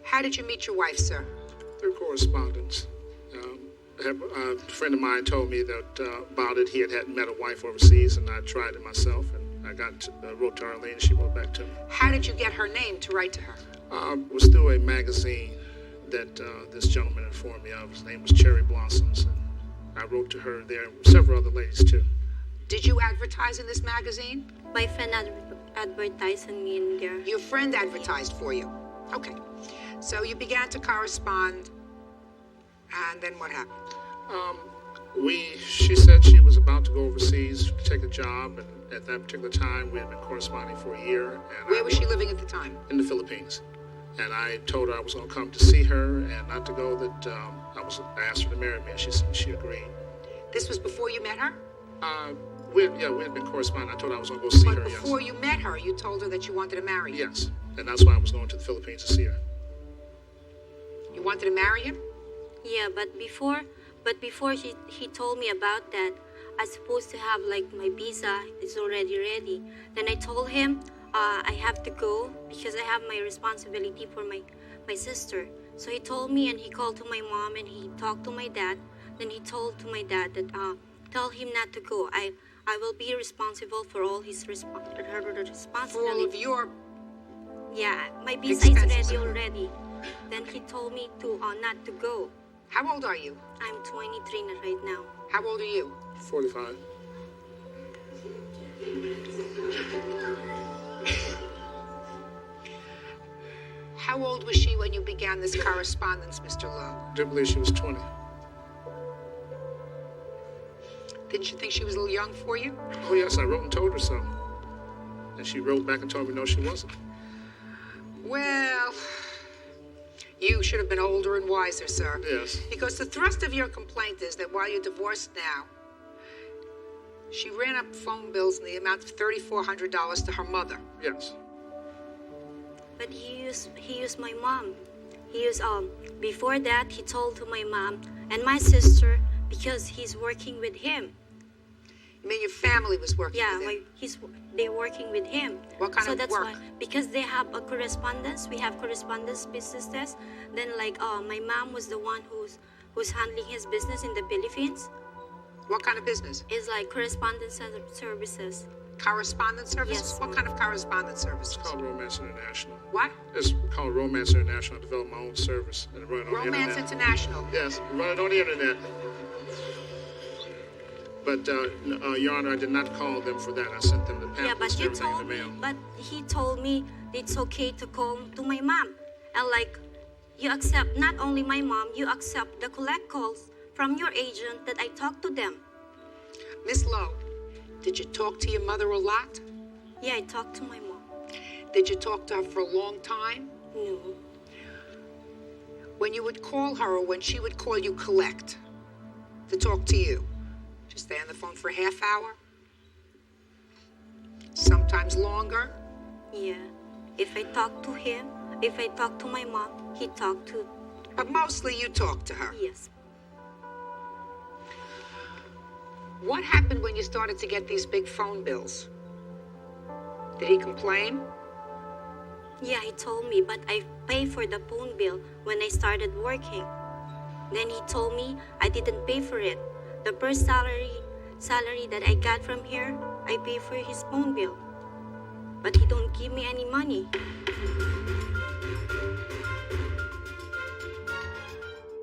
How did you meet your wife, sir? Through correspondence. A friend of mine told me that about it. He had met a wife overseas, and I tried it myself, and I wrote to Arlene, and she wrote back to me. How did you get her name to write to her? It was through a magazine that this gentleman informed me of. His name was Cherry Blossoms, and I wrote to her there, and several other ladies too. Did you advertise in this magazine? My friend advertised me in there. Your friend advertised for you? Okay. So you began to correspond, and then what happened? She said she was about to go overseas to take a job, and at that particular time, we had been corresponding for a year. And where was she living at the time? In the Philippines. And I told her I was going to come to see her and not to go, that I asked her to marry me, and she agreed. This was before you met her? We had been corresponding. I told her I was going to go see her, yes. Before you met her, you told her that you wanted to marry him? Yes, and that's why I was going to the Philippines to see her. You wanted to marry him? Yeah, but before he told me about that, I supposed to have like my visa is already ready. Then I told him I have to go because I have my responsibility for my sister. So he told me, and he called to my mom, and he talked to my dad. Then he told to my dad that tell him not to go. I will be responsible for all his responsibility. For all of your my visa is ready already. Then he told me to not to go. How old are you? I'm 23 right now. How old are you? 45. How old was she when you began this correspondence, Mr. Lowe? I do believe she was 20. Didn't you think she was a little young for you? Oh, yes, I wrote and told her so. And she wrote back and told me no, she wasn't. Well, you should have been older and wiser, sir. Yes. Because the thrust of your complaint is that while you're divorced now, she ran up phone bills in the amount of $3,400 to her mother. Yes. But he used my mom. Before that, he told to my mom and my sister because he's working with him. You mean your family was working with him? Yeah, they're working with him. What kind of that's work? Why, because they have a correspondence. We have correspondence businesses. Then my mom was the one who's handling his business in the Philippines. What kind of business? It's like correspondence services. Correspondence services? Yes. What kind of correspondence services? It's called Romance International. What? It's called Romance International. I developed my own service and run it on the internet. Romance International? Yes, run it on the internet. But, Your Honor, I did not call them for that. I sent them the pamphlets and everything in the mail. But he told me it's okay to call to my mom. And you accept not only my mom, you accept the collect calls from your agent that I talk to them. Miss Lowe, did you talk to your mother a lot? Yeah, I talked to my mom. Did you talk to her for a long time? No. When you would call her or when she would call you collect to talk to you, just stay on the phone for a half hour? Sometimes longer? Yeah. If I talk to him, if I talk to my mom, he talked to... But mostly you talk to her? Yes. What happened when you started to get these big phone bills? Did he complain? Yeah, he told me, but I paid for the phone bill when I started working. Then he told me I didn't pay for it. The first salary that I got from here, I pay for his phone bill. But he don't give me any money.